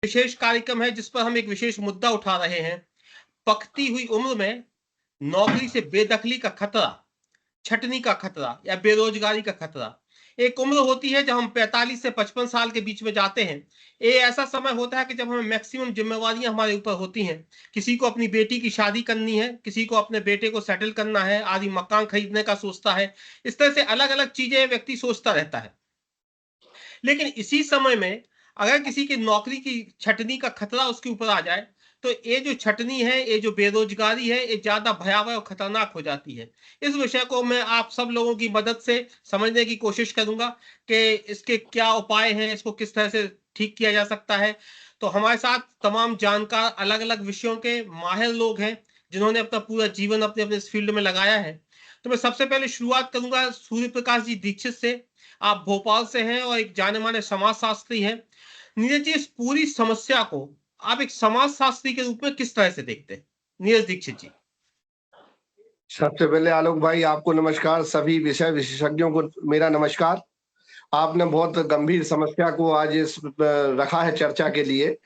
विशेष कार्यक्रम है जिस पर हम एक विशेष मुद्दा उठा रहे हैं। पकती हुई उम्र में नौकरी से बेदखली का खतरा, छटनी का खतरा या बेरोजगारी का खतरा। एक उम्र होती है जब हम 45 से 55 साल के बीच में जाते हैं। ये ऐसा समय होता है कि जब हमें मैक्सिमम जिम्मेवारियां हमारे ऊपर होती हैं। किसी को अपनी बेटी की शादी करनी है, किसी को अपने बेटे को सेटल करना है, आदि मकान खरीदने का सोचता है। इस तरह से अलग अलग चीजें व्यक्ति सोचता रहता है। लेकिन इसी समय में अगर किसी की नौकरी की छटनी का खतरा उसके ऊपर आ जाए, तो ये जो छटनी है, ये जो बेरोजगारी है, ये ज्यादा भयावह और खतरनाक हो जाती है। इस विषय को मैं आप सब लोगों की मदद से समझने की कोशिश करूंगा कि इसके क्या उपाय हैं, इसको किस तरह से ठीक किया जा सकता है। तो हमारे साथ तमाम जानकार अलग अलग विषयों के माहिर लोग हैं, जिन्होंने अपना पूरा जीवन अपने अपने इस फील्ड में लगाया है। तो मैं सबसे पहले शुरुआत करूंगा सूर्य प्रकाश जी दीक्षित से। आप भोपाल से हैं और एक जाने माने समाजशास्त्री हैं। नीरज जी, इस पूरी समस्या को आप एक समाजशास्त्री के रूप में किस तरह से देखते हैं? नीरज दीक्षित जी। सबसे पहले आलोक भाई आपको नमस्कार, सभी विषय विशेषज्ञों को मेरा नमस्कार। आपने बहुत गंभीर समस्या को आज इस रखा है चर्चा के लिए।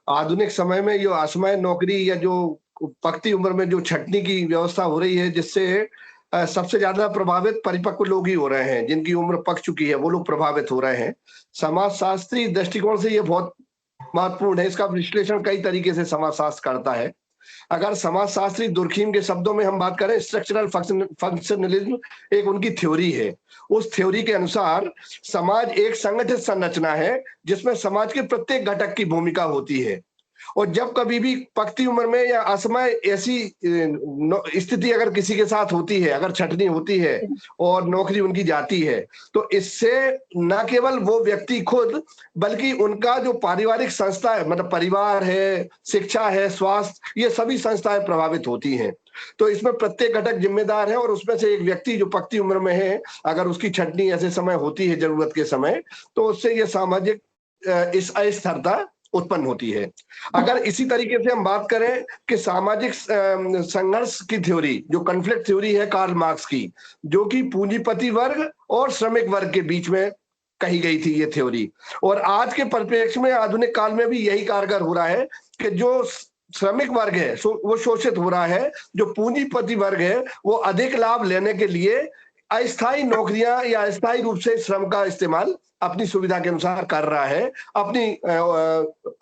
आधुनिक समय में जो असमय नौकरी या जो पकती उम्र में जो छटनी की व्यवस्था हो रही है, जिससे सबसे ज्यादा प्रभावित परिपक्व लोग ही हो रहे हैं, जिनकी उम्र पक चुकी है वो लोग प्रभावित हो रहे हैं। समाजशास्त्री दृष्टिकोण से ये बहुत महत्वपूर्ण है। इसका विश्लेषण कई तरीके से समाजशास्त्र करता है। अगर समाजशास्त्री दुर्खीम के शब्दों में हम बात करें, स्ट्रक्चरल फंक्शनलिज्म एक उनकी थ्योरी है। उस थ्योरी के अनुसार समाज एक संगठित संरचना है जिसमें समाज के प्रत्येक घटक की भूमिका होती है। और जब कभी भी पकती उम्र में या असमय ऐसी स्थिति अगर किसी के साथ होती है, अगर छटनी होती है और नौकरी उनकी जाती है, तो इससे न केवल वो व्यक्ति खुद, बल्कि उनका जो पारिवारिक संस्था है, मतलब परिवार है, शिक्षा है, स्वास्थ्य, ये सभी संस्थाएं प्रभावित होती हैं। तो इसमें प्रत्येक घटक जिम्मेदार है और उसमें से एक व्यक्ति जो पकती उम्र में है, अगर उसकी छटनी ऐसे समय होती है जरूरत के समय, तो उससे ये सामाजिक इस अस्थिरता उत्पन्न होती है। अगर इसी तरीके से हम बात करें कि सामाजिक संघर्ष की थ्योरी, जो कॉन्फ्लिक्ट थ्योरी है कार्ल मार्क्स की, जो कि पूंजीपति वर्ग और श्रमिक वर्ग के बीच में कही गई थी ये थ्योरी, और आज के परिप्रेक्ष्य में आधुनिक काल में भी यही कारगर हो रहा है कि जो श्रमिक वर्ग है वो शोषित हो रहा है, जो पूंजीपति वर्ग है वो अधिक लाभ लेने के लिए अस्थायी नौकरियां या अस्थायी रूप से श्रम का इस्तेमाल अपनी सुविधा के अनुसार कर रहा है, अपनी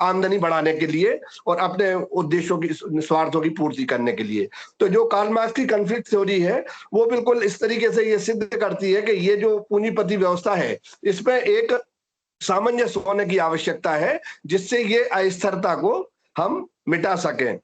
आमदनी बढ़ाने के लिए और अपने उद्देश्यों की, स्वार्थों की पूर्ति करने के लिए। तो जो कार्ल मार्क्स की कॉन्फ्लिक्ट थ्योरी है वो बिल्कुल इस तरीके से ये सिद्ध करती है कि ये जो पूंजीपति व्यवस्था है, इसमें एक सामंजस्य होने की आवश्यकता है जिससे ये अस्थिरता को हम मिटा सकें।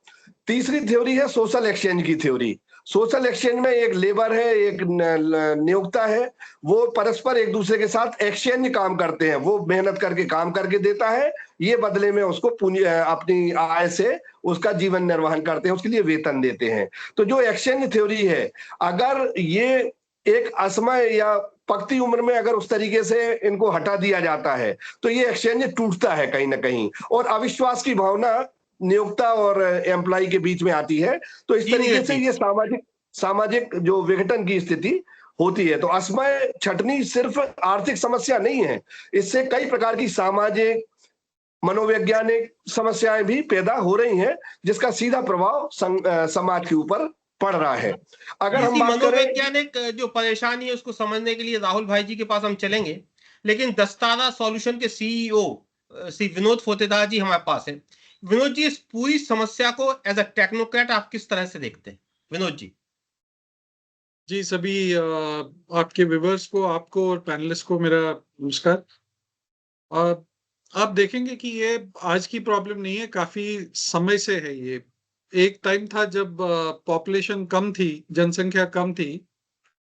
तीसरी थ्योरी है सोशल एक्सचेंज की थ्योरी। सोशल एक्सचेंज में एक लेबर है, एक नियोक्ता है, वो परस्पर एक दूसरे के साथ एक्सचेंज काम करते हैं। वो मेहनत करके काम करके देता है, ये बदले में उसको पूंजी अपनी आय से उसका जीवन निर्वहन करते हैं, उसके लिए वेतन देते हैं। तो जो एक्सचेंज थ्योरी है, अगर ये एक असमय या पकती उम्र में अगर उस तरीके से इनको हटा दिया जाता है, तो ये एक्सचेंज टूटता है कहीं ना कहीं और अविश्वास की भावना नियोक्ता और एम्प्लॉय के बीच में आती है। तो इस तरीके से ये सामाजिक जो विघटन की स्थिति होती है। तो असमय छटनी सिर्फ आर्थिक समस्या नहीं है, इससे कई प्रकार की सामाजिक मनोवैज्ञानिक समस्याएं भी पैदा हो रही हैं, जिसका सीधा प्रभाव समाज के ऊपर पड़ रहा है। अगर हम बात करें मनोवैज्ञानिक जो परेशानी है उसको समझने के लिए राहुल भाई जी के पास हम चलेंगे, लेकिन दस्तारा सॉल्यूशन के सीईओ श्री विनोद फोतेदार जी हमारे पास है। विनोद जी, इस पूरी समस्या को एज अ टेक्नोक्रेट आप किस तरह से देखते हैं? विनोद जी। जी, सभी आपके व्यूअर्स को, आपको और पैनलिस्ट को मेरा नमस्कार। आप देखेंगे कि ये आज की प्रॉब्लम नहीं है, काफी समय से है ये। एक टाइम था जब पॉपुलेशन कम थी, जनसंख्या कम थी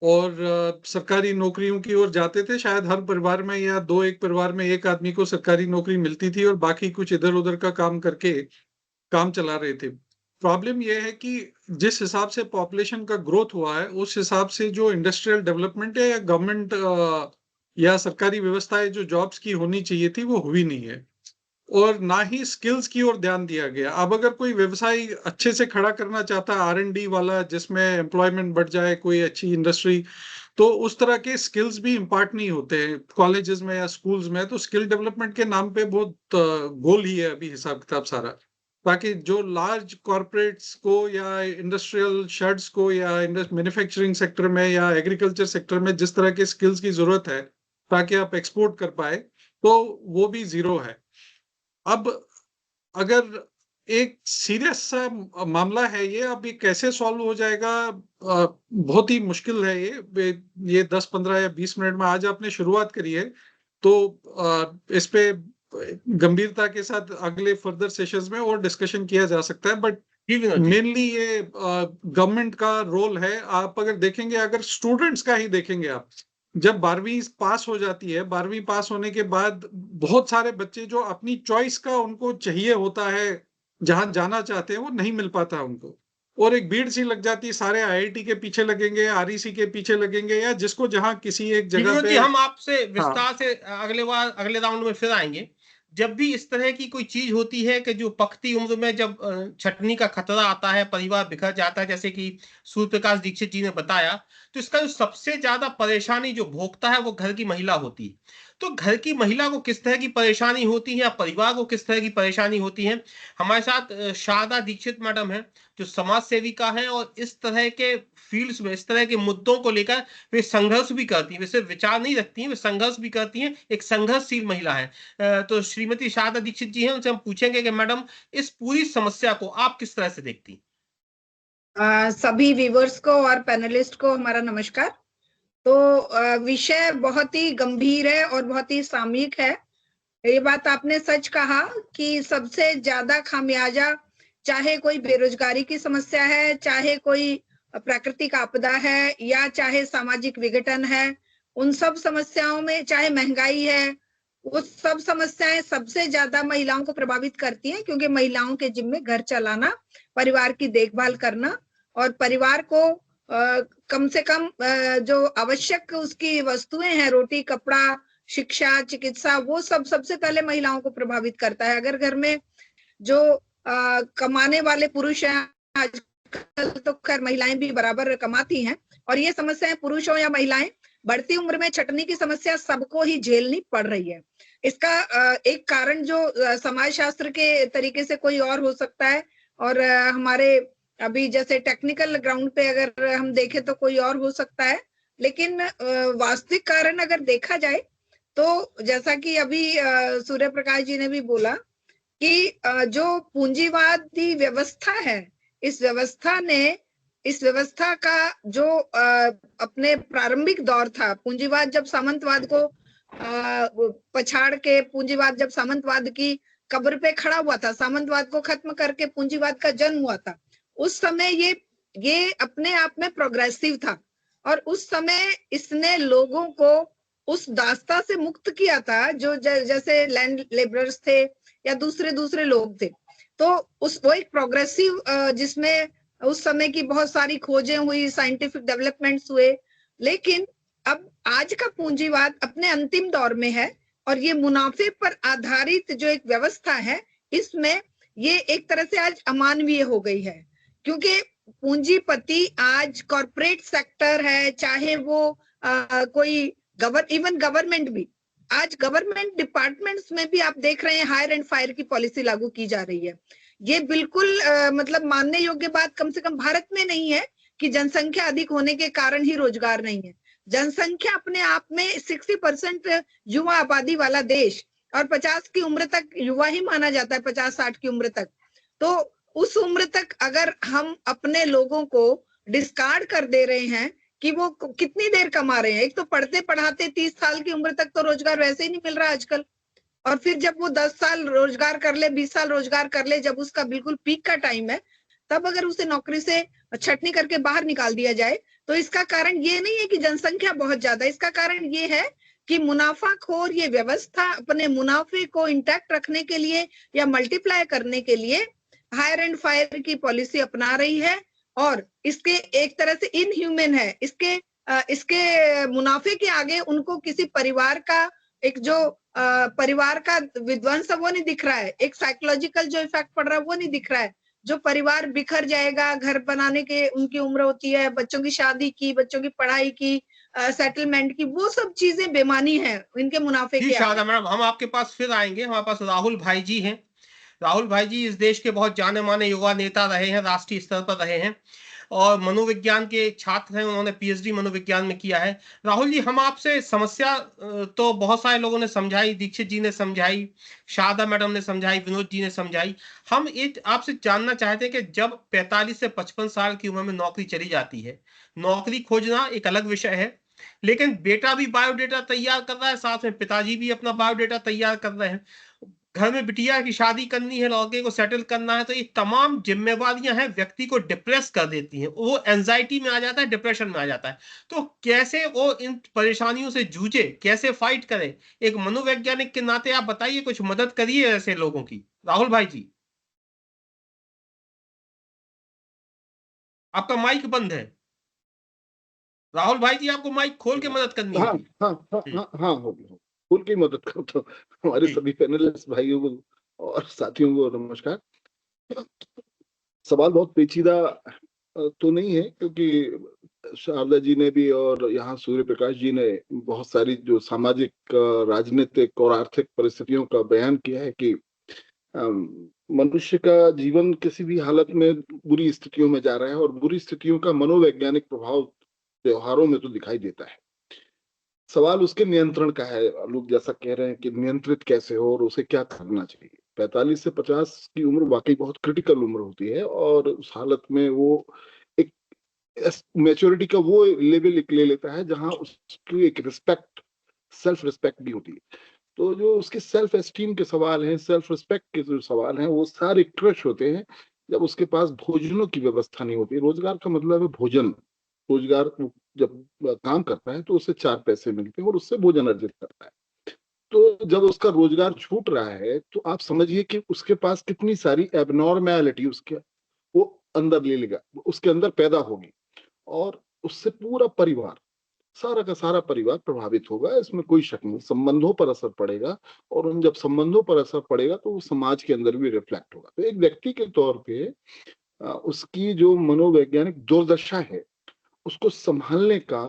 और सरकारी नौकरियों की ओर जाते थे। शायद हर परिवार में या दो एक परिवार में एक आदमी को सरकारी नौकरी मिलती थी और बाकी कुछ इधर उधर का काम करके काम चला रहे थे। प्रॉब्लम यह है कि जिस हिसाब से पॉपुलेशन का ग्रोथ हुआ है, उस हिसाब से जो इंडस्ट्रियल डेवलपमेंट है या गवर्नमेंट या सरकारी व्यवस्थाएं जो जॉब्स की होनी चाहिए थी वो हुई नहीं है और ना ही स्किल्स की ओर ध्यान दिया गया। अब अगर कोई व्यवसाय अच्छे से खड़ा करना चाहता है, R&D वाला, जिसमें एम्प्लॉयमेंट बढ़ जाए, कोई अच्छी इंडस्ट्री, तो उस तरह के स्किल्स भी इम्पार्ट नहीं होते हैं कॉलेजेस में या स्कूल्स में। तो स्किल डेवलपमेंट के नाम पे बहुत गोल ही है अभी हिसाब किताब सारा, ताकि जो लार्ज कॉर्पोरेट्स को या इंडस्ट्रियल शेड्स को या मैन्युफैक्चरिंग सेक्टर में या एग्रीकल्चर सेक्टर में जिस तरह के स्किल्स की जरूरत है ताकि आप एक्सपोर्ट कर पाए, तो वो भी जीरो है। अब अगर एक सीरियस सा मामला है ये, अब ये कैसे सॉल्व हो जाएगा, बहुत ही मुश्किल है ये 10-15 या 20 मिनट में आज आपने शुरुआत करी है, तो इस पे गंभीरता के साथ अगले फर्दर सेशंस में और डिस्कशन किया जा सकता है। बट मेनली ये गवर्नमेंट का रोल है। आप अगर देखेंगे, अगर स्टूडेंट्स का ही देखेंगे आप, जब 12वीं पास हो जाती है, 12वीं पास होने के बाद बहुत सारे बच्चे जो अपनी चॉइस का उनको चाहिए होता है, जहां जाना चाहते हैं, वो नहीं मिल पाता उनको, और एक भीड़ सी लग जाती है, सारे आईआईटी के पीछे लगेंगे, आरईसी के पीछे लगेंगे, या जिसको जहां किसी एक जगह पे। हम आपसे विस्तार से अगले राउंड में फिर आएंगे। जब भी इस तरह की कोई चीज होती है कि जो पकती उम्र में जब छटनी का खतरा आता है, परिवार बिखर जाता है, जैसे कि सूर्य प्रकाश दीक्षित जी ने बताया, तो इसका जो सबसे ज्यादा परेशानी जो भोगता है वो घर की महिला होती है। तो घर की महिला को किस तरह की परेशानी होती है या परिवार को किस तरह की परेशानी होती है, हमारे साथ शारदा दीक्षित मैडम है, जो समाज सेविका है, और इस तरह के फील्ड्स में, इस तरह के मुद्दों को लेकर वे संघर्ष भी करती हैं। वे सिर्फ विचार नहीं रखती हैं, वे संघर्ष भी करती हैं। एक संघर्षशील महिला है। तो श्रीमती शारदा दीक्षित जी हैं, उनसे हम पूछेंगे कि मैडम, इस पूरी समस्या को आप किस तरह से देखती हैं? सभी व्यूवर्स को और पैनलिस्ट को हमारा नमस्कार। तो विषय बहुत ही गंभीर है और बहुत ही सामयिक है। ये बात आपने सच कहा कि सबसे ज्यादा खामियाजा, चाहे कोई बेरोजगारी की समस्या है, चाहे कोई प्राकृतिक आपदा है, या चाहे सामाजिक विघटन है, उन सब समस्याओं में, चाहे महंगाई है, वो सब समस्याएं सबसे ज्यादा महिलाओं को प्रभावित करती हैं, क्योंकि महिलाओं के जिम्मे घर चलाना, परिवार की देखभाल करना, और परिवार को कम से कम जो आवश्यक उसकी वस्तुएं हैं, रोटी, कपड़ा, शिक्षा, चिकित्सा, वो सब सबसे पहले महिलाओं को प्रभावित करता है। अगर घर में जो कमाने वाले पुरुष हैं, आजकल तो खैर महिलाएं भी बराबर कमाती हैं, और ये समस्याएं पुरुष हो या महिलाएं, बढ़ती उम्र में छटनी की समस्या सबको ही झेलनी पड़ रही है। इसका एक कारण जो समाजशास्त्र के तरीके से कोई और हो सकता है, और हमारे अभी जैसे टेक्निकल ग्राउंड पे अगर हम देखें तो कोई और हो सकता है, लेकिन वास्तविक कारण अगर देखा जाए तो जैसा कि अभी सूर्य प्रकाश जी ने भी बोला कि जो पूंजीवादी व्यवस्था है, इस व्यवस्था का जो अपने प्रारंभिक दौर था, पूंजीवाद जब सामंतवाद को पछाड़ के, पूंजीवाद जब सामंतवाद की कब्र पे खड़ा हुआ था, सामंतवाद को खत्म करके पूंजीवाद का जन्म हुआ था, उस समय ये अपने आप में प्रोग्रेसिव था, और उस समय इसने लोगों को उस दास्ता से मुक्त किया था, जो जैसे लैंड लेबरर्स थे या दूसरे लोग थे। तो वो एक प्रोग्रेसिव, जिसमें उस समय की बहुत सारी खोजें हुई, साइंटिफिक डेवलपमेंट्स हुए। लेकिन अब आज का पूंजीवाद अपने अंतिम दौर में है, और ये मुनाफे पर आधारित जो एक व्यवस्था है, इसमें ये एक तरह से आज अमानवीय हो गई है, क्योंकि पूंजीपति आज कॉर्पोरेट सेक्टर है, चाहे वो कोई इवन गवर्नमेंट भी, आज गवर्नमेंट डिपार्टमेंट्स में भी आप देख रहे हैं हायर एंड फायर की पॉलिसी लागू की जा रही है। ये बिल्कुल मतलब मानने योग्य बात कम से कम भारत में नहीं है कि जनसंख्या अधिक होने के कारण ही रोजगार नहीं है। जनसंख्या अपने आप में 60% युवा आबादी वाला देश, और 50 की उम्र तक युवा ही माना जाता है, 50-60 की उम्र तक। तो उस उम्र तक अगर हम अपने लोगों को डिस्कार्ड कर दे रहे हैं कि वो कितनी देर कमा रहे हैं, एक तो पढ़ते पढ़ाते 30 साल की उम्र तक तो रोजगार वैसे ही नहीं मिल रहा आजकल, और फिर जब वो 10 साल रोजगार कर ले, 20 साल रोजगार कर ले, जब उसका बिल्कुल पीक का टाइम है, तब अगर उसे नौकरी से छटनी करके बाहर निकाल दिया जाए, तो इसका कारण ये नहीं है कि जनसंख्या बहुत ज्यादा, इसका कारण ये है कि मुनाफाखोर ये व्यवस्था अपने मुनाफे को इंटैक्ट रखने के लिए या मल्टीप्लाई करने के लिए हायर एंड फायर की पॉलिसी अपना रही है, और इसके एक तरह से इनह्यूमन है। इसके मुनाफे के आगे उनको किसी परिवार का एक जो परिवार का विध्वंस वो नहीं दिख रहा है, एक साइकोलॉजिकल जो इफेक्ट पड़ रहा है वो नहीं दिख रहा है। जो परिवार बिखर जाएगा, घर बनाने के उनकी उम्र होती है, बच्चों की शादी की, बच्चों की पढ़ाई की, सेटलमेंट की, वो सब चीजें बेमानी है इनके मुनाफे जी के शारदा आगे। मैडम, हम आपके पास फिर आएंगे। हमारे पास राहुल भाई जी हैं। राहुल भाई जी इस देश के बहुत जाने माने युवा नेता रहे हैं, राष्ट्रीय स्तर पर रहे हैं और मनोविज्ञान के छात्र हैं। उन्होंने पीएचडी मनोविज्ञान में किया है। राहुल जी, हम आपसे समस्या तो बहुत सारे लोगों ने समझाई, दीक्षित जी ने समझाई, शारदा मैडम ने समझाई, विनोद जी ने समझाई। हम एक आपसे जानना चाहते हैं कि जब 45 से 55 साल की उम्र में नौकरी चली जाती है, नौकरी खोजना एक अलग विषय है, लेकिन बेटा भी बायोडेटा तैयार कर रहा है, साथ में पिताजी भी अपना बायोडेटा तैयार कर रहे हैं, घर में बिटिया की शादी करनी है, लड़के को सेटल करना है, तो ये तमाम जिम्मेवारियां हैं, व्यक्ति को डिप्रेस कर देती हैं, वो एंजाइटी में आ जाता है, डिप्रेशन में आ जाता है। तो कैसे वो इन परेशानियों से जूझे, कैसे फाइट करे, एक मनोवैज्ञानिक के नाते आप बताइए, कुछ मदद करिए ऐसे लोगों की। राहुल भाई जी, आपका माइक बंद है। राहुल भाई जी, आपको माइक खोल के मदद करनी हाँ होगी। हाँ हाँ हाँ हाँ हो फुल की मदद करता हूँ। हमारे जी। सभी पैनलिस्ट भाइयों को और साथियों को नमस्कार। सवाल बहुत पेचीदा तो नहीं है, क्योंकि शारदा जी ने भी और यहाँ सूर्य प्रकाश जी ने बहुत सारी जो सामाजिक, राजनीतिक और आर्थिक परिस्थितियों का बयान किया है कि मनुष्य का जीवन किसी भी हालत में बुरी स्थितियों में जा रहा है और बुरी स्थितियों का मनोवैज्ञानिक प्रभाव त्योहारों में तो दिखाई देता है। सवाल उसके नियंत्रण का है। लोग जैसा कह रहे हैं कि नियंत्रित कैसे हो और उसे क्या करना चाहिए। 45 से 50 की उम्र वाकई बहुत क्रिटिकल उम्र होती है और उस हालत में वो एक मैच्योरिटी का वो लेवल ले लेता है जहां उसकी एक रिस्पेक्ट, सेल्फ रिस्पेक्ट भी होती है। तो जो उसके सेल्फ एस्टीम के सवाल हैं, सेल्फ रिस्पेक्ट के जो सवाल हैं, वो सारे क्रश होते हैं जब उसके पास भोजनों की व्यवस्था नहीं होती। रोजगार का मतलब है भोजन। रोजगार जब काम करता है तो उससे 4 पैसे मिलते हैं और उससे भोजन अर्जित करता है। तो जब उसका रोजगार छूट रहा है तो आप समझिए कि उसके पास कितनी सारी एबनॉर्मैलिटी उसके वो अंदर ले लेगा, उसके अंदर पैदा होगी और उससे पूरा परिवार, सारा का सारा परिवार प्रभावित होगा। इसमें कोई शक नहीं। संबंधों पर असर पड़ेगा और उन जब संबंधों पर असर पड़ेगा तो वो समाज के अंदर भी रिफ्लेक्ट होगा। तो एक व्यक्ति के तौर पे उसकी जो मनोवैज्ञानिक दुर्दशा है उसको संभालने का,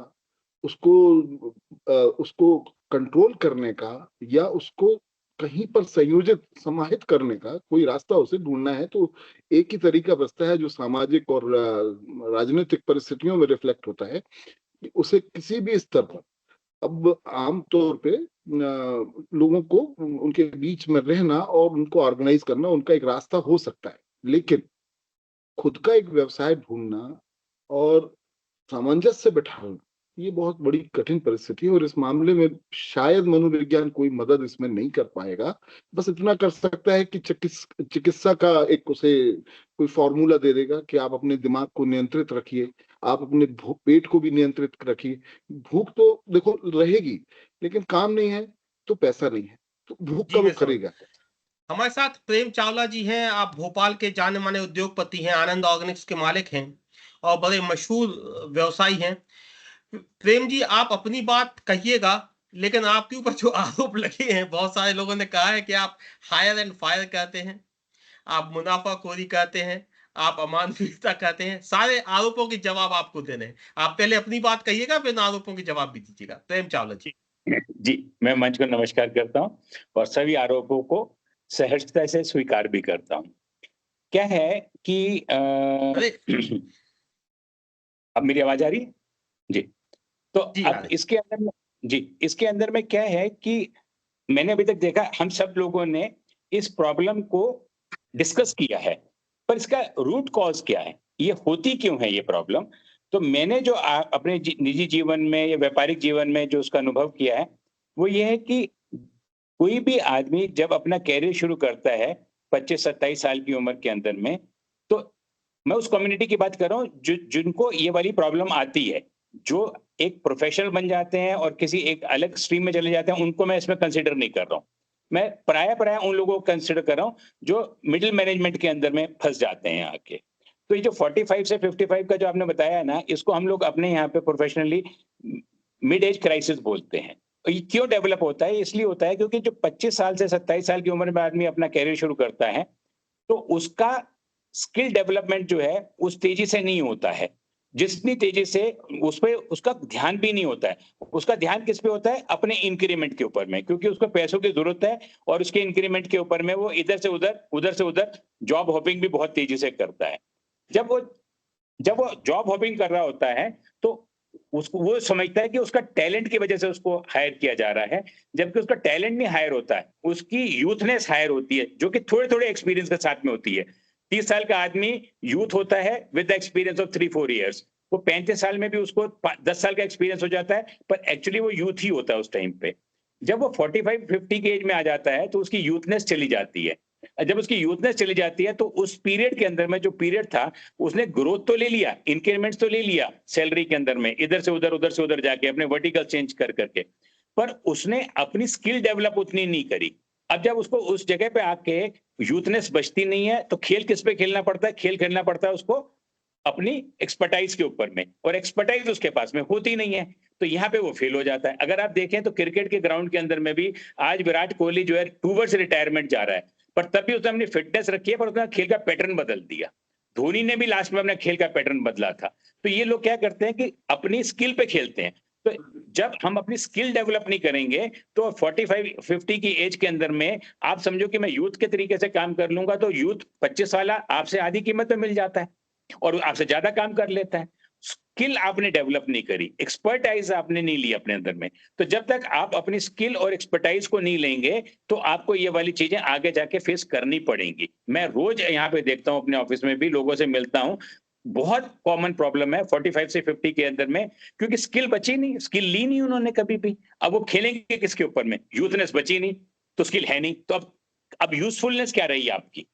उसको कंट्रोल करने का या उसको कहीं पर संयोजित समाहित करने का कोई रास्ता उसे ढूंढना है। तो एक ही तरीका बचता है जो सामाजिक और राजनीतिक परिस्थितियों में रिफ्लेक्ट होता है कि उसे किसी भी स्तर पर अब आम तौर पे लोगों को उनके बीच में रहना और उनको ऑर्गेनाइज करना उनका एक रास्ता हो सकता है, लेकिन खुद का एक व्यवसाय ढूंढना और सामंजस्य बिठाना ये बहुत बड़ी कठिन परिस्थिति है और इस मामले में शायद मनोविज्ञान कोई मदद इसमें नहीं कर पाएगा। बस इतना कर सकता है कि चिकित्सा का एक उसे कोई फॉर्मूला दे देगा कि आप अपने दिमाग को नियंत्रित रखिए, आप अपने पेट को भी नियंत्रित रखिए। भूख तो देखो रहेगी, लेकिन काम नहीं है तो पैसा नहीं है, तो भूख का जी वो मैं समझ करेगा। हमारे साथ प्रेम चावला जी हैं। आप भोपाल के जाने माने उद्योगपति हैं, आनंद ऑर्गेनिक्स के मालिक हैं और बड़े मशहूर व्यवसायी हैं। प्रेम जी, आप अपनी बात कहिएगा, लेकिन आपके ऊपर जो आरोप लगे हैं, बहुत सारे लोगों ने कहा है कि आप हायर एंड फायर कहते हैं, आप मुनाफाखोरी कहते हैं, आप अमानवीयता कहते हैं। सारे आरोपों के जवाब आपको देने हैं। आप पहले अपनी बात कहिएगा, फिर आरोपों के जवाब भी दीजिएगा। प्रेम चावला जी। जी, मैं मंच को नमस्कार करता हूं और सभी आरोपों को सहजता से स्वीकार भी करता हूं। क्या है कि अरे अब मेरी आवाज आ रही है? जी। तो जी, आ अब रही। इसके अंदर में क्या है कि मैंने अभी तक देखा, हम सब लोगों ने इस प्रॉब्लम को डिस्कस किया है, पर इसका रूट कॉज क्या है, ये होती क्यों है ये प्रॉब्लम। तो मैंने जो अपने निजी जीवन में या व्यापारिक जीवन में जो उसका अनुभव किया है वो ये है कि कोई भी आदमी जब अपना कैरियर शुरू करता है 25-27 साल की उम्र के अंदर में, तो मैं उस कम्युनिटी की बात कर रहा हूँ जिनको ये वाली प्रॉब्लम आती है, जो एक प्रोफेशनल बन जाते हैं और किसी एक अलग स्ट्रीम में चले जाते हैं, उनको मैं इसमें कंसिडर नहीं कर रहा हूँ। मैं प्राय उन लोगों को कंसिडर कर रहा हूँ जो मिडिल मैनेजमेंट के अंदर में फंस जाते हैं आके। तो ये जो 45 से 55 का जो आपने बताया है ना, इसको हम लोग अपने यहाँ पे प्रोफेशनली मिड एज क्राइसिस बोलते हैं। ये क्यों डेवलप होता है? इसलिए होता है क्योंकि जो 25 साल से 27 साल की उम्र में आदमी अपना कैरियर शुरू करता है, तो उसका स्किल डेवलपमेंट जो है उस तेजी से नहीं होता है। जितनी तेजी से उस पे उसका ध्यान भी नहीं होता है। उसका ध्यान किस पे होता है? अपने इंक्रीमेंट के ऊपर में, क्योंकि उसको पैसों की जरूरत है और उसके इंक्रीमेंट के ऊपर में वो इधर से उधर जॉब हॉपिंग भी बहुत तेजी से करता है। जब वो जॉब हॉपिंग कर रहा होता है तो उसको वो समझता है कि उसका टैलेंट की वजह से उसको हायर किया जा रहा है, जबकि उसका टैलेंट नहीं हायर होता है, उसकी यूथनेस हायर होती है, जो कि थोड़े-थोड़े एक्सपीरियंस के साथ में होती है। 30 साल का आदमी यूथ होता है with the experience of 3-4 years. वो 35 साल में भी उसको 10 साल का एक्सपीरियंस हो जाता है, पर एक्चुअली वो यूथ ही होता है उस टाइम पे। जब वो 45-50 की एज में आ जाता है तो उसकी यूथनेस चली जाती है। जब उसकी यूथनेस चली जाती है तो उस पीरियड के अंदर में जो पीरियड था, उसने ग्रोथ तो ले लिया, इंक्रीमेंट्स तो ले लिया सैलरी के अंदर में, इधर से उधर जाके अपने वर्टिकल चेंज कर करके, पर उसने अपनी स्किल डेवलप उतनी नहीं करी। अब जब उसको उस जगह पे आके यूथनेस बचती नहीं है तो खेल किस पे खेलना पड़ता है? खेल खेलना पड़ता है उसको अपनी एक्सपर्टाइज के ऊपर में, और एक्सपर्टाइज उसके पास में होती नहीं है, तो यहाँ पे वो फेल हो जाता है। अगर आप देखें तो क्रिकेट के ग्राउंड के अंदर में भी आज विराट कोहली जो है टूवर्ड्स रिटायरमेंट जा रहा है, पर तब भी उसने अपनी फिटनेस रखी है, पर उसने खेल का पैटर्न बदल दिया। धोनी ने भी लास्ट में अपना खेल का पैटर्न बदला था। तो ये लोग क्या करते हैं कि अपनी स्किल पे खेलते हैं। तो जब हम अपनी स्किल डेवलप नहीं करेंगे तो 45-50 की एज के अंदर में आप समझो कि मैं यूथ के तरीके से काम कर लूंगा, तो यूथ 25 साल आपसे आधी कीमत में मिल जाता है और आपसे ज्यादा काम कर लेता है। स्किल आपने डेवलप नहीं करी, एक्सपर्टाइज आपने नहीं ली अपने अंदर में। तो जब तक आप अपनी स्किल और एक्सपर्टाइज को नहीं लेंगे तो आपको ये वाली चीजें आगे जाके फेस करनी पड़ेंगी। मैं रोज यहाँ पे देखता हूँ, अपने ऑफिस में भी लोगों से मिलता हूँ, बहुत कॉमन प्रॉब्लम है 45 से 50 के अंदर में, क्योंकि स्किल बची नहीं, स्किल ली नहीं उन्होंने कभी भी। अब वो खेलेंगे किसके ऊपर में? यूथनेस बची नहीं तो स्किल है नहीं, तो अब यूजफुलनेस क्या रही आपकी?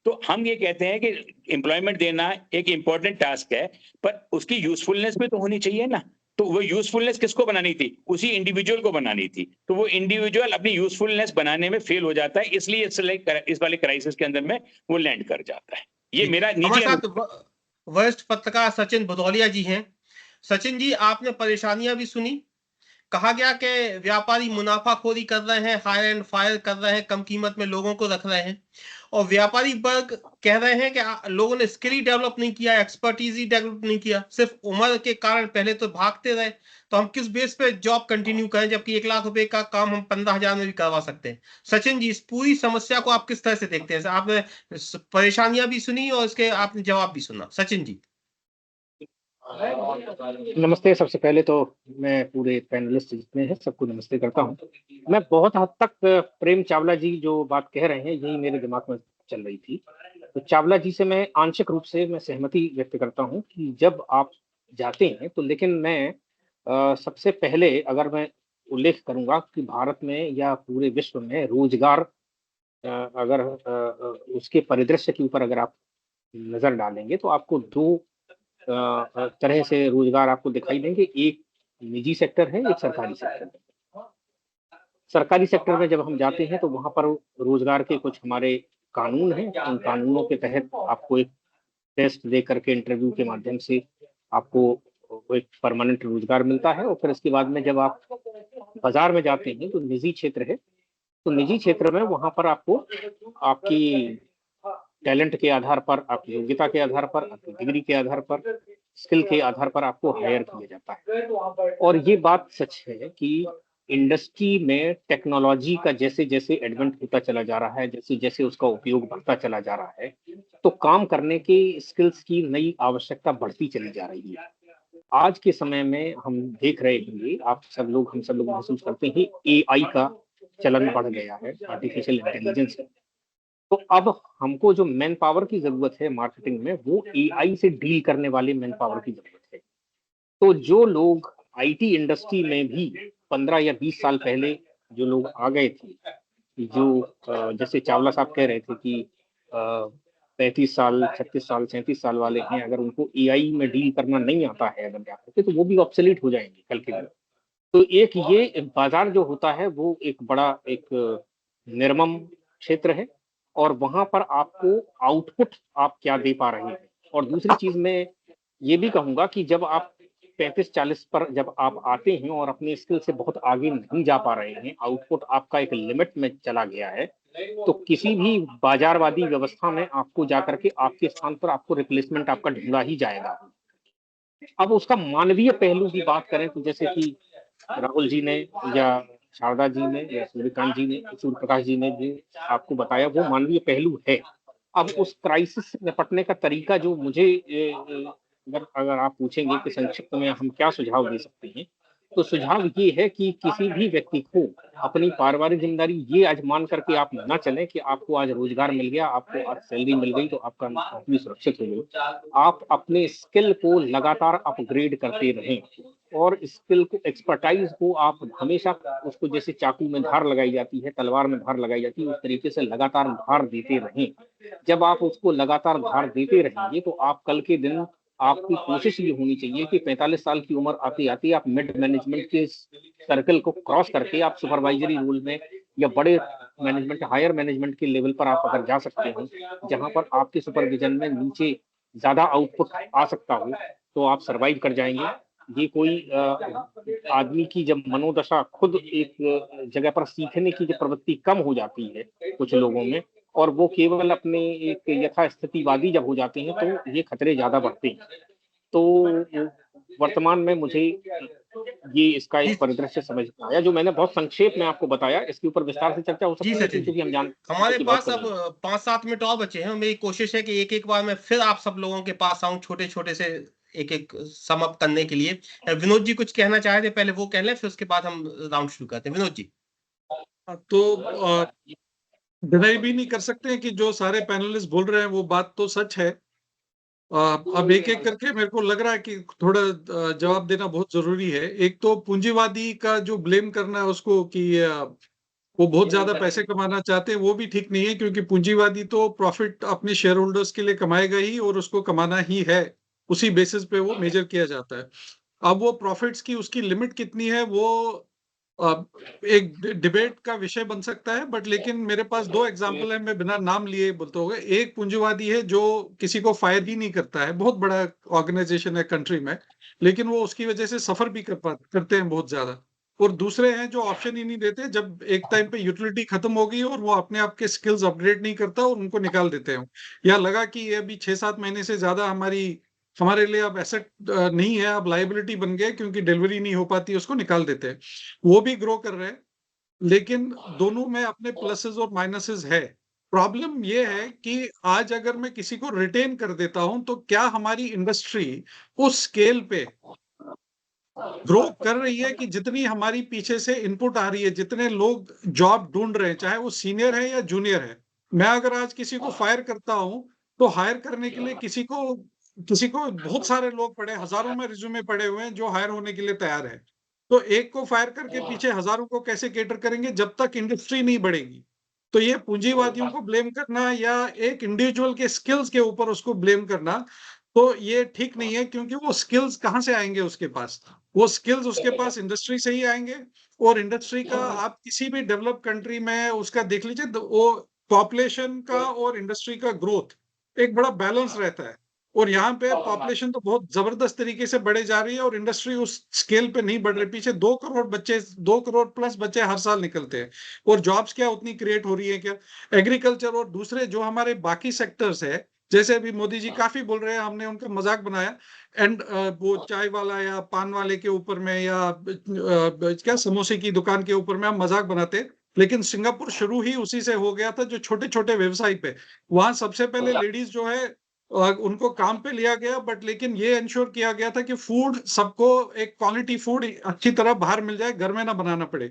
तो हम ये कहते हैं कि एम्प्लॉयमेंट देना एक इंपॉर्टेंट टास्क है, पर उसकी यूजफुलनेस भी तो होनी चाहिए ना। तो वो यूजफुलनेस किसको बनानी थी? उसी इंडिविजुअल को बनानी थी। तो वो इंडिविजुअल अपनी यूजफुलनेस बनाने में फेल हो जाता है, इसलिए इस वाले क्राइसिस के अंदर में वो लैंड कर जाता है। ये मेरा हमारे निजी साथ वरिष्ठ पत्रकार सचिन भदौलिया जी हैं। सचिन जी, आपने परेशानियां भी सुनी। कहा गया कि व्यापारी मुनाफाखोरी कर रहे हैं, हायर एंड फायर कर रहे हैं, कम कीमत में लोगों को रख रहे हैं, और व्यापारी वर्ग कह रहे हैं कि लोगों ने स्किल ही डेवलप नहीं किया, एक्सपर्टीज ही डेवलप नहीं किया, सिर्फ उम्र के कारण पहले तो भागते रहे, तो हम किस बेस पे जॉब कंटिन्यू करें, जबकि 1 लाख रुपए का काम हम 15,000 में भी करवा सकते हैं। सचिन जी, इस पूरी समस्या को आप किस तरह से देखते हैं? आपने परेशानियां भी सुनी और इसके आपने जवाब भी सुना। सचिन जी। नमस्ते। सबसे पहले तो मैं पूरे पैनलिस्ट जितने हैं सबको नमस्ते करता हूं। मैं बहुत हद तक प्रेम चावला जी जो बात कह रहे हैं यही मेरे दिमाग में चल रही थी। तो चावला जी से मैं आंशिक रूप से मैं सहमति व्यक्त करता हूं कि जब आप जाते हैं तो, लेकिन मैं सबसे पहले अगर मैं उल्लेख करूंगा कि भारत में या पूरे विश्व में रोजगार अगर उसके परिदृश्य के ऊपर अगर आप नजर डालेंगे तो आपको दो तरह से रोजगार आपको दिखाई देंगे। एक निजी सेक्टर है, एक सरकारी सेक्टर है। सरकारी सेक्टर में जब हम जाते हैं तो वहां पर रोजगार के कुछ हमारे कानून हैं। उन कानूनों के तहत आपको एक टेस्ट दे करके इंटरव्यू के माध्यम से आपको एक परमानेंट रोजगार मिलता है, और फिर इसके बाद में जब आप बाजार में जाते हैं तो निजी क्षेत्र है, तो निजी क्षेत्र में वहां पर आपको आपकी टैलेंट के आधार पर, आपकी योग्यता के आधार पर, आपकी डिग्री के आधार पर, स्किल के आधार पर आपको हायर किया जाता है। और ये बात सच है कि इंडस्ट्री में टेक्नोलॉजी का जैसे जैसे एडवेंट होता चला जा रहा है, जैसे जैसे उसका उपयोग बढ़ता चला जा रहा है, तो काम करने के स्किल्स की नई आवश्यकता बढ़ती चली जा रही है। आज के समय में हम देख रहे होंगे, हम सब लोग महसूस करते हैं एआई का चलन बढ़ गया है, आर्टिफिशियल इंटेलिजेंस। तो अब हमको जो मैन पावर की जरूरत है मार्केटिंग में, वो एआई से डील करने वाले मैन पावर की जरूरत है। तो जो लोग आईटी इंडस्ट्री में भी 15 या 20 साल पहले जो लोग आ गए थे, जो जैसे चावला साहब कह रहे थे कि 35 साल, 36 साल, 37 साल वाले हैं, अगर उनको एआई में डील करना नहीं आता है अगर जाकर, तो वो भी ऑब्सोलीट हो जाएंगे कल के दिन। तो एक ये बाजार जो होता है वो एक बड़ा एक निर्मम क्षेत्र है, और वहां पर आपको आउटपुट आप क्या दे पा रहे हैं। और दूसरी चीज मैं ये भी कहूंगा कि जब आप 35-40 पर जब आप आते हैं और अपने स्किल से बहुत आगे नहीं जा पा रहे हैं, आउटपुट आपका एक लिमिट में चला गया है, तो किसी भी बाजारवादी व्यवस्था में आपको जाकर के आपके स्थान पर आपको रिप्लेसमेंट आपका ढूंढा ही जाएगा। अब उसका मानवीय पहलू की बात करें तो जैसे कि राहुल जी ने या शारदा जी ने या सूर्यकांत जी ने, सूर्य प्रकाश जी ने जो आपको बताया वो मानवीय पहलू है। अब उस क्राइसिस से निपटने का तरीका जो मुझे अगर आप पूछेंगे कि संक्षिप्त में हम क्या सुझाव दे सकते हैं, तो सुझाव ये है कि किसी भी व्यक्ति को अपनी पारिवारिक जिम्मेदारी ये आज मान करके आप ना चलें कि आपको आज रोजगार मिल गया, आपको आज सैलरी मिल गई तो आपका नौकरी सुरक्षित हो गई। आप अपने स्किल को लगातार अपग्रेड करते रहें और स्किल को, एक्सपर्टाइज को आप हमेशा उसको, जैसे चाकू में धार लगाई जाती है, तलवार में धार लगाई जाती है, उस तरीके से लगातार धार देते रहें। जब आप उसको लगातार धार देते रहेंगे तो आप कल के दिन, आपकी कोशिश ये होनी चाहिए कि 45 साल की उम्र आते आते आप मिड मैनेजमेंट के सर्कल को क्रॉस करके आप सुपरवाइजरी रोल में या बड़े मैनेजमेंट, हायर मैनेजमेंट के लेवल पर आप अगर जा सकते हो, जहां पर आपके सुपरविजन में नीचे ज्यादा आउटपुट आ सकता हो, तो आप सरवाइव कर जाएंगे। ये कोई आदमी की जब मनोदशा खुद एक जगह पर सीखने की जब प्रवृत्ति कम हो जाती है कुछ लोगों में, और वो केवल अपने एक यथास्थितिवादी जब हो जाते हैं, तो ये खतरे ज्यादा बढ़ते हैं। तो वर्तमान में मुझे ये इसका एक परिदृश्य समझ में आया, जो मैंने बहुत संक्षेप में आपको बताया। इसके ऊपर विस्तार से चर्चा हो सकती है क्योंकि हम जानते हैं हमारे पास अब 5-7 मिनट और बचे हैं। मेरी कोशिश है कि एक बार मैं फिर आप सब लोगों के पास आऊं, छोटे से एक सम अप करने के लिए। विनोद जी कुछ कहना चाह रहे थे, पहले वो कह लें, फिर उसके बाद हम राउंड शुरू करते हैं। विनोद जी। तो डिनाई भी नहीं कर सकते हैं कि जो सारे पैनलिस्ट बोल रहे हैं वो बात तो सच है। अब एक एक करके मेरे को लग रहा है कि थोड़ा जवाब देना बहुत जरूरी है। एक तो पूंजीवादी का जो ब्लेम करना है उसको कि वो बहुत ज्यादा पैसे कमाना चाहते हैं, वो भी ठीक नहीं है, क्योंकि पूंजीवादी तो प्रॉफिट अपने शेयर होल्डर्स के लिए कमाएगा ही और उसको कमाना ही है, उसी बेसिस पे वो मेजर किया जाता है। अब वो प्रॉफिट्स की उसकी लिमिट कितनी है वो एक डिबेट का विषय बन सकता है, बट लेकिन मेरे पास 2 एग्जांपल है, मैं बिना नाम लिए बोलते होंगे। एक पूंजीवादी है जो किसी को फायर ही नहीं करता है, बहुत बड़ा ऑर्गेनाइजेशन है कंट्री में, लेकिन वो उसकी वजह से सफर भी करते हैं बहुत ज्यादा। और दूसरे हैं जो ऑप्शन ही नहीं देते, जब एक टाइम पे यूटिलिटी खत्म हो गई और वो अपने आप के स्किल्स अपग्रेड नहीं करता और उनको निकाल देते हैं, या लगा कि ये अभी 6-7 महीने से ज्यादा हमारे लिए अब एसेट नहीं है, अब लाइबिलिटी बन गए क्योंकि डिलीवरी नहीं हो पाती, उसको निकाल देते हैं। वो भी ग्रो कर रहे हैं, लेकिन दोनों में अपने प्लसेस और माइनसेस है। प्रॉब्लम ये है कि आज अगर मैं किसी को रिटेन कर देता हूं तो क्या हमारी इंडस्ट्री उस स्केल पे ग्रो कर रही है कि जितनी हमारी पीछे से इनपुट आ रही है, जितने लोग जॉब ढूंढ रहे हैं, चाहे वो सीनियर है या जूनियर है। मैं अगर आज किसी को फायर करता हूं तो हायर करने के लिए किसी को बहुत सारे लोग पड़े, हजारों में रिज्यूमे पड़े हुए हैं जो हायर होने के लिए तैयार है। तो एक को फायर करके पीछे हजारों को कैसे केटर करेंगे जब तक इंडस्ट्री नहीं बढ़ेगी? तो ये पूंजीवादियों को ब्लेम करना या एक इंडिविजुअल के स्किल्स के ऊपर उसको ब्लेम करना, तो ये ठीक नहीं है, क्योंकि वो स्किल्स कहाँ से आएंगे उसके पास? वो स्किल्स उसके पास इंडस्ट्री से ही आएंगे। और इंडस्ट्री का आप किसी भी डेवलप कंट्री में उसका देख लीजिए, वो पॉपुलेशन का और इंडस्ट्री का ग्रोथ एक बड़ा बैलेंस रहता है। और यहाँ पे पॉपुलेशन तो बहुत जबरदस्त तरीके से बढ़े जा रही है और इंडस्ट्री उस स्केल पे नहीं बढ़ रही। पीछे 2 करोड़ प्लस बच्चे हर साल निकलते हैं, और जॉब्स क्या उतनी क्रिएट हो रही है क्या? एग्रीकल्चर और दूसरे जो हमारे बाकी सेक्टर्स है, जैसे अभी मोदी जी काफी बोल रहे हैं, हमने उनका मजाक बनाया, एंड वो चाय वाला या पान वाले के ऊपर में या क्या समोसे की दुकान के ऊपर में हम मजाक बनाते, लेकिन सिंगापुर शुरू ही उसी से हो गया था, जो छोटे छोटे व्यवसाय पे, वहां सबसे पहले लेडीज जो है उनको काम पे लिया गया, बट लेकिन ये इंश्योर किया गया था कि फूड सबको एक क्वालिटी फूड अच्छी तरह बाहर मिल जाए, घर में ना बनाना पड़े।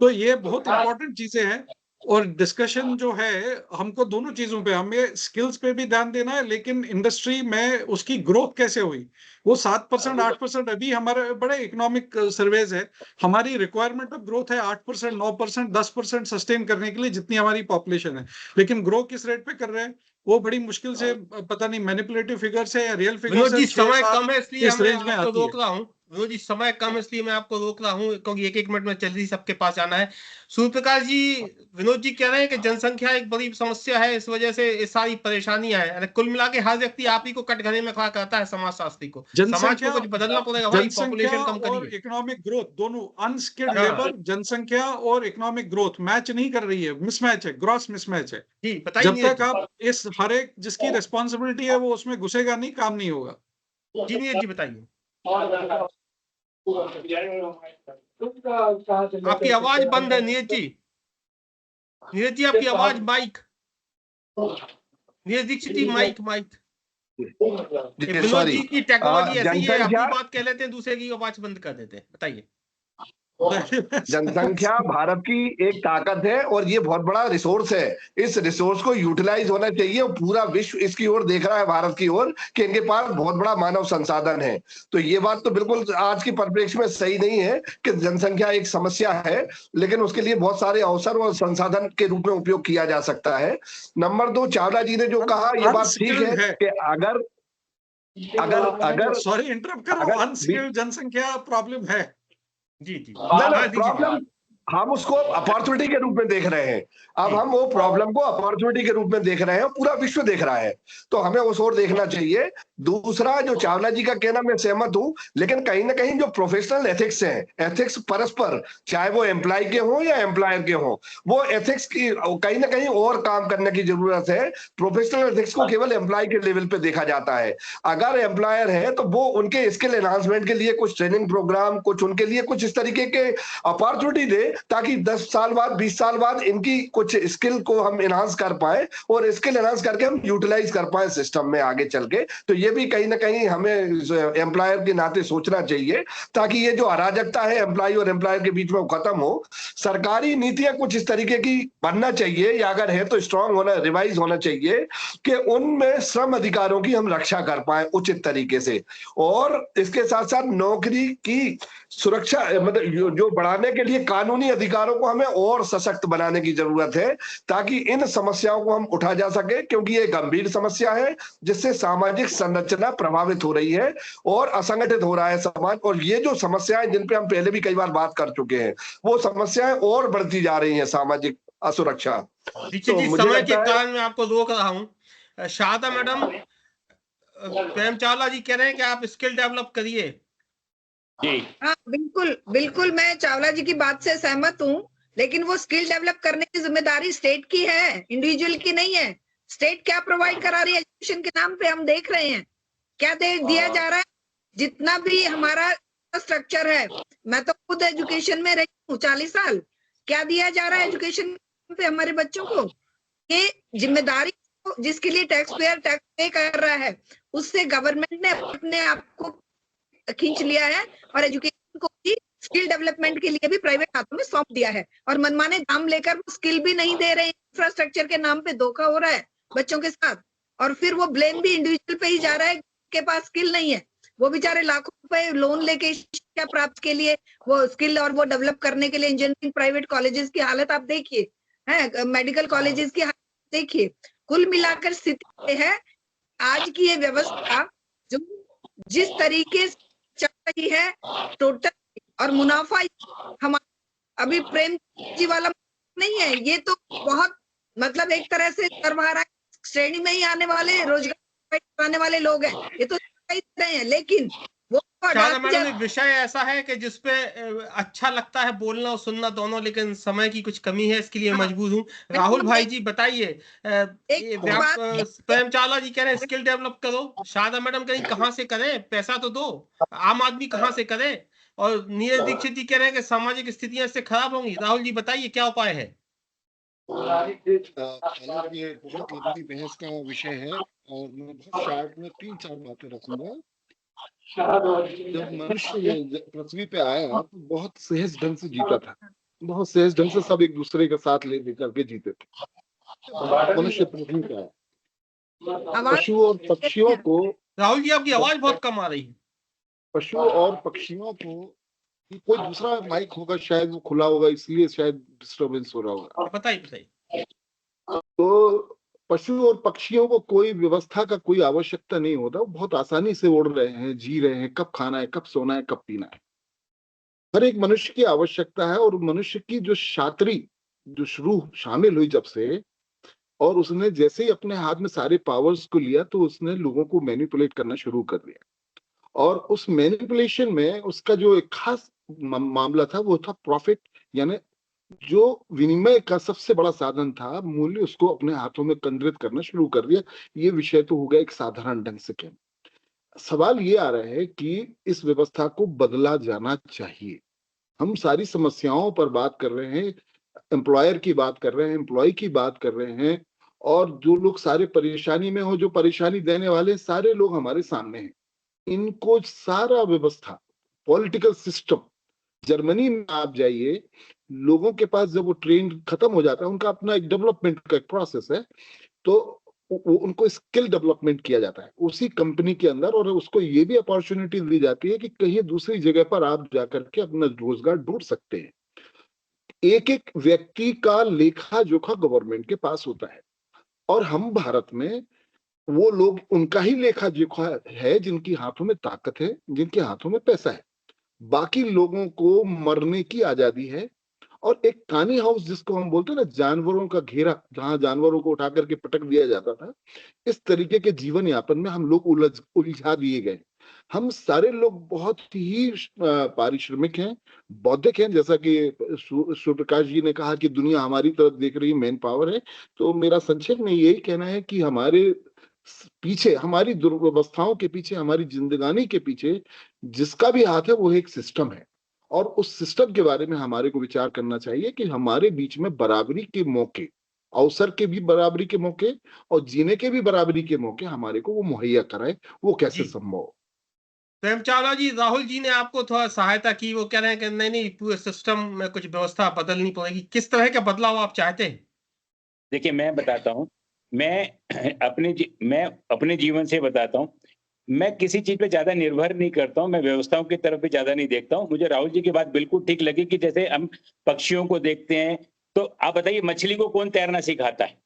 तो ये बहुत इंपॉर्टेंट चीजें हैं। और डिस्कशन जो है, हमको दोनों चीजों पे, हमें स्किल्स पे भी ध्यान देना है, लेकिन इंडस्ट्री में उसकी ग्रोथ कैसे हुई। वो 7% 8% अभी हमारे बड़े इकोनॉमिक सर्वेज है, हमारी रिक्वायरमेंट ऑफ ग्रोथ है 8%, 9%, 10% सस्टेन करने के लिए जितनी हमारी पॉपुलेशन है, लेकिन ग्रो किस रेट पे कर रहे हैं वो बड़ी मुश्किल से, पता नहीं मैनिपुलेटिव फिगर्स है या रियल फिगर्स है। समय कम है इसलिए इस रेंज में आपको आती रोक रहा हूँ। विनोद जी समय कम है इसलिए मैं आपको रोक रहा हूँ, क्योंकि 1-1 मिनट में जल्दी सबके पास जाना है। सूर्य प्रकाश जी, विनोद जी कह रहे हैं कि जनसंख्या एक बड़ी समस्या है, इस वजह से ये सारी परेशानियां हैं। कुल मिला के हर व्यक्ति आप ही को कटघरे में खड़ा करता है, समाजशास्त्री को। समाज को कुछ बदलना पड़ेगा भाई, पॉपुलेशन कम और करिए। इकोनॉमिक ग्रोथ दोनों, अनस्किल्ड लेबर, जनसंख्या और इकोनॉमिक ग्रोथ मैच नहीं कर रही है, मिसमैच है, ग्रॉस मिसमैच है। जी बताइए। जब तक आप इस हर एक जिसकी रिस्पॉन्सिबिलिटी है वो उसमें घुसेगा नहीं, काम नहीं होगा। जी नीरज जी बताइए। आपकी आवाज बंद है नीरज जी। नीरज जी आपकी आवाज माइक, नीरज दीक्षित जी माइक माइक। ये विनोद सॉरी जी की टेक्नोलॉजी ऐसी है, अपनी जनसंख्या बात कह लेते हैं, दूसरे की आवाज बंद कर देते हैं। बताइए। जनसंख्या भारत की एक ताकत है और ये बहुत बड़ा रिसोर्स है। इस रिसोर्स को यूटिलाइज होना चाहिए और पूरा विश्व इसकी ओर देख रहा है, भारत की ओर, कि इनके पास बहुत बड़ा मानव संसाधन है। तो ये बात तो बिल्कुल आज की परिप्रेक्ष्य में सही नहीं है कि जनसंख्या एक समस्या है, लेकिन उसके लिए बहुत सारे अवसर और संसाधन के रूप में उपयोग किया जा सकता है। नंबर 2, चावला जी ने जो कहा ये बात ठीक है कि अगर अगर अगर सॉरी इंटरप्ट कर रहा हूं, अनस्किल्ड जनसंख्या प्रॉब्लम है। जी जी प्रॉब्लम हम उसको अपॉर्चुनिटी के रूप में देख रहे हैं। अब हम वो प्रॉब्लम को अपॉर्चुनिटी के रूप में देख रहे हैं, पूरा विश्व देख रहा है, तो हमें उस ओर देखना चाहिए। दूसरा, जो चावला जी का कहना मैं सहमत हूं, लेकिन कहीं ना कहीं जो प्रोफेशनल एथिक्स हैं, एथिक्स परस्पर, चाहे वो एम्प्लॉय के हों या एम्प्लॉयर के हों, वो एथिक्स की कहीं ना कहीं और काम करने की जरूरत है। प्रोफेशनल एथिक्स को केवल एम्प्लॉय के लेवल पे देखा जाता है। अगर एम्प्लॉयर है तो वो उनके स्किल एनहांसमेंट के लिए कुछ ट्रेनिंग प्रोग्राम, कुछ उनके लिए कुछ इस तरीके के अपॉर्चुनिटी दे, ताकि 10 साल बाद 20 साल बाद इनकी कुछ स्किल को हम एनहांस कर पाए और स्किल एनहांस करके हम यूटिलाइज कर पाए सिस्टम में आगे चल के। तो ये भी कहीं ना कहीं हमें एम्प्लॉयर के नाते सोचना चाहिए, ताकि ये जो अराजकता है एम्प्लॉय और एम्प्लॉयर के बीच में वो खत्म हो। सरकारी नीतियां कुछ इस तरीके की बनना चाहिए, या अगर है तो स्ट्रांग होना, रिवाइज होना चाहिए, कि उनमें श्रम अधिकारों की हम रक्षा कर पाए उचित तरीके से। और इसके साथ साथ नौकरी की सुरक्षा, मतलब जो बढ़ाने के लिए कानूनी अधिकारों को हमें और सशक्त बनाने की जरूरत है, ताकि इन समस्याओं को हम उठा जा सके, क्योंकि ये गंभीर समस्या है जिससे सामाजिक संरचना प्रभावित हो रही है और असंगठित हो रहा है समाज। और ये जो समस्याएं जिन पे हम पहले भी कई बार बात कर चुके हैं, वो समस्याएं और बढ़ती जा रही हैं, सामाजिक असुरक्षा। दीक्षित जी, समय के कारण मैं आपको रोक रहा हूँ। शारदा मैडम, प्रेम चावला जी कह रहे हैं कि आप स्किल डेवलप करिए। हाँ बिल्कुल बिल्कुल, मैं चावला जी की बात से सहमत हूँ, लेकिन वो स्किल डेवलप करने की जिम्मेदारी स्टेट की है, इंडिविजुअल की नहीं है। स्टेट क्या प्रोवाइड करा रही है एजुकेशन के नाम पे, हम देख रहे हैं क्या दिया जा रहा है। जितना भी हमारा स्ट्रक्चर है, मैं तो खुद एजुकेशन में रही हूँ 40 साल, क्या दिया जा रहा है एजुकेशन पे हमारे बच्चों को। ये जिम्मेदारी जिसके लिए टैक्स पेयर टैक्स पे कर रहा है, उससे गवर्नमेंट ने अपने आप को खींच लिया है और एजुकेशन को भी स्किल डेवलपमेंट के लिए भी प्राइवेट हाथों में सौंप दिया है, और मनमाने दाम लेकर वो स्किल भी नहीं दे रहे हैं। इंफ्रास्ट्रक्चर के नाम पे धोखा हो रहा है बच्चों के साथ, और फिर वो ब्लेम भी इंडिविजुअल पे ही जा रहा है के पास स्किल नहीं है। वो बेचारे लाखों रुपए लोन लेके शिक्षा प्राप्त के लिए, वो स्किल और वो डेवलप करने के लिए, इंजीनियरिंग प्राइवेट कॉलेजेस की हालत आप देखिए, है मेडिकल कॉलेजेस की हालत देखिए। कुल मिलाकर स्थिति है आज की ये व्यवस्था जो जिस तरीके से चल रही है टोटल, और मुनाफा हमारा अभी प्रेम जी वाला नहीं है, ये तो बहुत मतलब एक तरह से सर्वहारा श्रेणी में ही आने वाले, रोजगार पाने वाले लोग हैं, ये तो रहे हैं, लेकिन वो मैडम विषय ऐसा है कि जिसपे अच्छा लगता है बोलना और सुनना दोनों, लेकिन समय की कुछ कमी है, इसके लिए मजबूर हूँ। राहुल भाई जी बताइए, प्रेम चावला जी कह रहे हैं स्किल डेवलप करो, शारदा मैडम कहीं कहाँ से करें, पैसा तो दो, आम आदमी कहाँ से करे, और नीरज दीक्षित जी कह रहे हैं कि सामाजिक स्थितियां इससे खराब होंगी। राहुल जी बताइए क्या उपाय है। ये बहुत लंबी बहस का विषय है और मैं बहुत शॉर्ट में 3-4 बातें रखूंगा। जब मनुष्य पृथ्वी पे आया तो बहुत सहज ढंग से जीता था, बहुत सहज ढंग से सब एक दूसरे के साथ ले करके जीते थे। मनुष्य पृथ्वी पे आया, पशु और पक्षियों को, राहुल जी आपकी आवाज बहुत कम आ रही है। पशुओं और पक्षियों को, कोई दूसरा माइक होगा शायद, वो खुला होगा इसलिए शायद डिस्टरबेंस हो रहा होगा। बताइए। तो पशु और पक्षियों को कोई व्यवस्था का कोई आवश्यकता नहीं होता, वो बहुत आसानी से उड़ रहे हैं, जी रहे हैं, कब खाना है, कब सोना है, कब पीना है। हर एक मनुष्य की आवश्यकता है, और मनुष्य की जो शात्री, जो शुरू शामिल हुई जब से, और उसने जैसे ही अपने हाथ में सारे पावर्स को लिया तो उसने लोगों को मैनिपुलेट करना शुरू कर दिया। और उस मैनिपुलेशन में उसका जो एक खास मामला था वो था प्रॉफिट, यानी जो विनिमय का सबसे बड़ा साधन था मूल्य, उसको अपने हाथों में केंद्रित करना शुरू कर दिया। ये विषय तो हो गया एक साधारण ढंग से कहना। सवाल ये आ रहा है कि इस व्यवस्था को बदला जाना चाहिए। हम सारी समस्याओं पर बात कर रहे हैं, एम्प्लॉयर की बात कर रहे हैं, एम्प्लॉय की बात कर रहे हैं, और जो लोग सारे परेशानी में हो, जो परेशानी देने वाले सारे लोग हमारे सामने हैं। इनको सारा व्यवस्था, पॉलिटिकल सिस्टम, जर्मनी में आप जाइए, लोगों के पास जब वो ट्रेन खत्म हो जाता है, उनका अपना एक डेवलपमेंट का एक प्रोसेस है, तो उनको स्किल डेवलपमेंट किया जाता है उसी कंपनी के अंदर, और उसको ये भी अपॉर्चुनिटी दी जाती है कि कहीं दूसरी जगह पर आप जाकर के अपना रोजगार ढूंढ सकते हैं। एक एक व्यक्ति का लेखा जोखा गवर्नमेंट के पास होता है, और हम भारत में वो लोग, उनका ही लेखा जोखा है जिनकी हाथों में ताकत है, जिनके हाथों में पैसा है। बाकी लोगों को मरने की आजादी है। और एक कानी हाउस जिसको हम बोलते हैं ना, जानवरों का घेरा, जहां जानवरों को उठा करके पटक दिया जाता था, इस तरीके के जीवन यापन में हम लोग उलझा दिए गए। हम सारे लोग बहुत ही पारिश्रमिक हैं, बौद्धिक हैं, जैसा कि सूर्यप्रकाश जी ने कहा कि दुनिया हमारी तरफ देख रही, मैन पावर है। तो मेरा संक्षेप में यही कहना है कि हमारे पीछे, हमारी दुर्व्यवस्थाओं के पीछे, हमारी जिंदगानी के पीछे जिसका भी हाथ है वो एक सिस्टम है, और उस सिस्टम के बारे में हमारे को विचार करना चाहिए कि हमारे बीच में बराबरी के मौके, अवसर के भी बराबरी के मौके और जीने के भी बराबरी के मौके हमारे को वो मुहैया कराए। वो कैसे जी। संभव हो? प्रेम चावला जी, राहुल जी ने आपको थोड़ा सहायता की, वो कह रहे हैं कि नहीं नहीं, पूरे सिस्टम में कुछ व्यवस्था बदलनी पड़ेगी। किस तरह का बदलाव आप चाहते हैं? देखिए, मैं बताता हूँ, मैं अपने जीवन से बताता हूँ। मैं किसी चीज पे ज्यादा निर्भर नहीं करता हूँ, मैं व्यवस्थाओं की तरफ भी ज्यादा नहीं देखता हूँ। मुझे राहुल जी की बात बिल्कुल ठीक लगी कि जैसे हम पक्षियों को देखते हैं, तो आप बताइए मछली को कौन तैरना सिखाता है?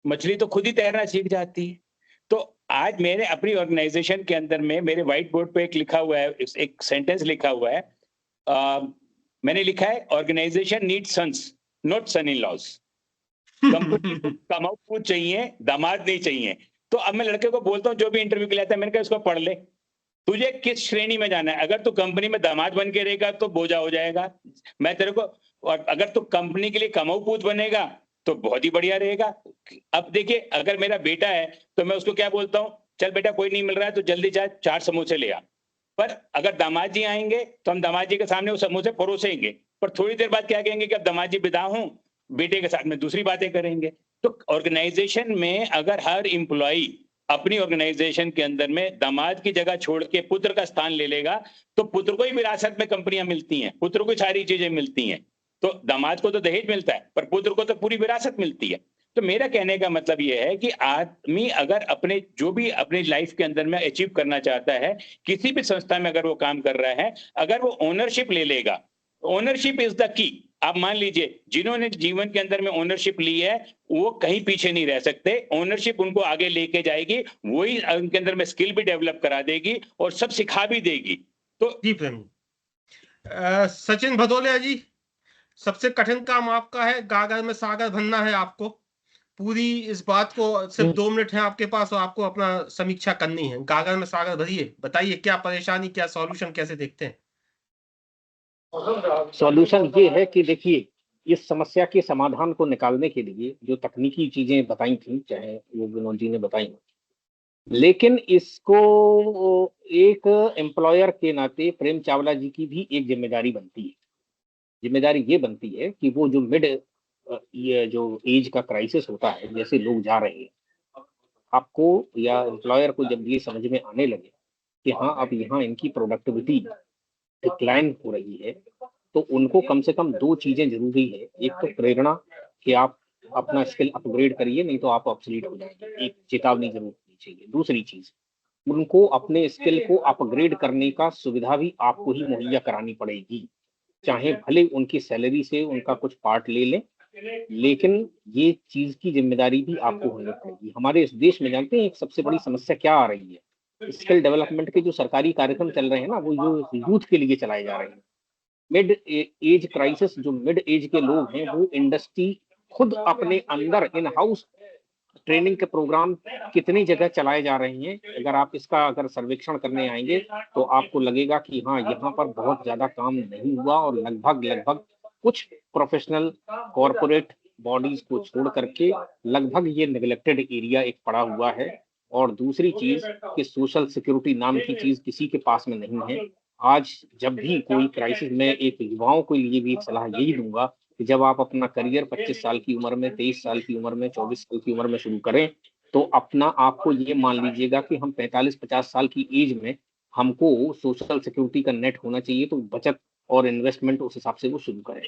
मछली तो खुद ही तैरना सीख जाती है। तो आज मैंने अपनी ऑर्गेनाइजेशन के अंदर में मेरे व्हाइट बोर्ड पे एक लिखा हुआ है, एक सेंटेंस लिखा हुआ है। मैंने लिखा है, organisation need sons not sun in laws. Company को कमाऊ पूत चाहिए, दामाद नहीं चाहिए। तो अब मैं लड़के को बोलता हूँ जो भी इंटरव्यू के लिए आता है, मैंने कहा इसको पढ़ ले, तुझे किस श्रेणी में जाना है। अगर तू कंपनी में दामाद बन के रहेगा तो बोझा हो जाएगा, मैं तेरे को, और अगर तू कंपनी के लिए कमाऊ पूत बनेगा तो बहुत ही बढ़िया रहेगा। अब देखिए, अगर मेरा बेटा है तो मैं उसको क्या बोलता हूँ, चल बेटा कोई नहीं मिल रहा है तो जल्दी जा 4 समोसे ले आ। पर अगर दामाद जी आएंगे तो हम दामाद जी के सामने वो समोसे परोसेंगे, पर थोड़ी देर बाद क्या कहेंगे कि अब दामाद जी विदा हूं, बेटे के साथ में दूसरी बातें करेंगे। तो ऑर्गेनाइजेशन में अगर हर एम्प्लॉई अपनी ऑर्गेनाइजेशन के अंदर में दामाद की जगह छोड़ के पुत्र का स्थान ले लेगा, तो पुत्र को ही विरासत में कंपनियां मिलती हैं, पुत्र को सारी चीजें मिलती हैं। तो दामाद को तो दहेज मिलता है, पर पुत्र को तो पूरी विरासत मिलती है। तो मेरा कहने का मतलब यह है कि आदमी अगर अपने जो भी अपनी लाइफ के अंदर में अचीव करना चाहता है, किसी भी संस्था में अगर वो काम कर रहा है, अगर वो ओनरशिप ले लेगा, ओनरशिप इज द की। आप मान लीजिए, जिन्होंने जीवन के अंदर में ओनरशिप ली है वो कहीं पीछे नहीं रह सकते, ओनरशिप उनको आगे लेके जाएगी, वही उनके अंदर में स्किल भी डेवलप करा देगी और सब सिखा भी देगी। तो जी प्रेम। सचिन भदौरिया जी, सबसे कठिन काम आपका है, गागर में सागर भरना है आपको। पूरी इस बात को, सिर्फ 2 मिनट है आपके पास और आपको अपना समीक्षा करनी है। गागर में सागर भरिए, बताइए क्या परेशानी, क्या सॉल्यूशन, कैसे देखते हैं? सॉल्यूशन ये है कि देखिए, इस समस्या के समाधान को निकालने के लिए जो तकनीकी चीजें बताई थी, चाहे वो विनोद जी ने बताई, लेकिन इसको एक एम्प्लॉयर के नाते प्रेम चावला जी की भी एक जिम्मेदारी बनती है। जिम्मेदारी ये बनती है कि वो जो ये जो एज का क्राइसिस होता है, जैसे लोग जा रहे हैं, आपको या एम्प्लॉयर को जब ये समझ में आने लगे कि हाँ अब यहाँ इनकी प्रोडक्टिविटी डिक्लाइन हो रही है, तो उनको कम से कम 2 चीजें जरूरी है। एक तो प्रेरणा कि आप अपना स्किल अपग्रेड करिए, नहीं तो आप ऑब्सोलीट हो जाएंगे, एक चेतावनी जरूर होनी चाहिए। दूसरी चीज, उनको अपने स्किल को अपग्रेड करने का सुविधा भी आपको ही मुहैया करानी पड़ेगी, चाहे भले उनकी सैलरी से उनका कुछ पार्ट ले लें, लेकिन ये चीज की जिम्मेदारी भी आपको होनी पड़ेगी। हमारे इस देश में जानते हैं एक सबसे बड़ी समस्या क्या आ रही है? स्किल डेवलपमेंट के जो सरकारी कार्यक्रम चल रहे हैं ना, वो जो यूथ के लिए चलाए जा रहे हैं। मिड एज क्राइसिस, जो मिड एज के लोग हैं, वो इंडस्ट्री खुद अपने अंदर इन हाउस ट्रेनिंग के प्रोग्राम कितनी जगह चलाए जा रहे हैं। अगर आप इसका अगर सर्वेक्षण करने आएंगे तो आपको लगेगा कि हाँ, यहाँ पर बहुत ज्यादा काम नहीं हुआ, और लगभग कुछ प्रोफेशनल कॉरपोरेट बॉडीज को छोड़ करके लगभग ये नेग्लेक्टेड एरिया एक पड़ा हुआ है। और दूसरी चीज कि सोशल सिक्योरिटी नाम की चीज किसी के पास में नहीं है। आज जब भी कोई क्राइसिस, मैं एक युवाओं के लिए भी एक सलाह यही दूंगा कि जब आप अपना करियर 25 साल की उम्र में, 23 साल की उम्र में, 24 साल की उम्र में शुरू करें, तो अपना आपको ये मान लीजिएगा कि हम 45-50 साल की एज में हमको सोशल सिक्योरिटी का नेट होना चाहिए, तो बचत और इन्वेस्टमेंट उस हिसाब से वो शुरू करें।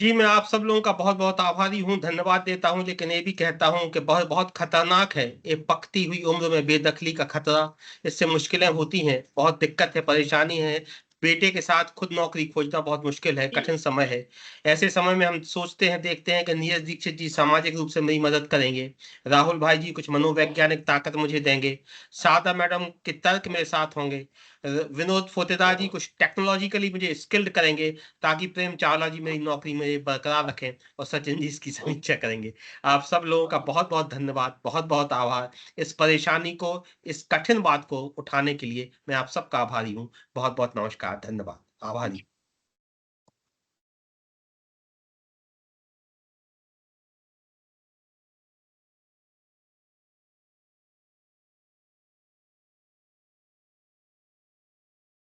जी, मैं आप सब लोगों का बहुत बहुत आभारी हूँ, धन्यवाद देता हूँ, लेकिन ये भी कहता हूँ कि बहुत बहुत खतरनाक है ये पकती हुई उम्र में बेदखली का खतरा। इससे मुश्किलें होती हैं, बहुत दिक्कत है, परेशानी है। बेटे के साथ खुद नौकरी खोजना बहुत मुश्किल है, कठिन समय है। ऐसे समय में हम सोचते हैं, देखते हैं कि नीरज दीक्षित जी सामाजिक रूप से मेरी मदद करेंगे, राहुल भाई जी कुछ मनोवैज्ञानिक ताकत मुझे देंगे, शारदा मैडम के तर्क मेरे साथ होंगे, विनोद फोतेदार जी कुछ टेक्नोलॉजिकली मुझे स्किल्ड करेंगे, ताकि प्रेम चावला जी मेरी नौकरी में बरकरार रखें, और सचिन जी इसकी समीक्षा करेंगे। आप सब लोगों का बहुत बहुत धन्यवाद, बहुत बहुत आभार। इस परेशानी को, इस कठिन बात को उठाने के लिए मैं आप सबका आभारी हूँ। बहुत बहुत नमस्कार, धन्यवाद, आभारी।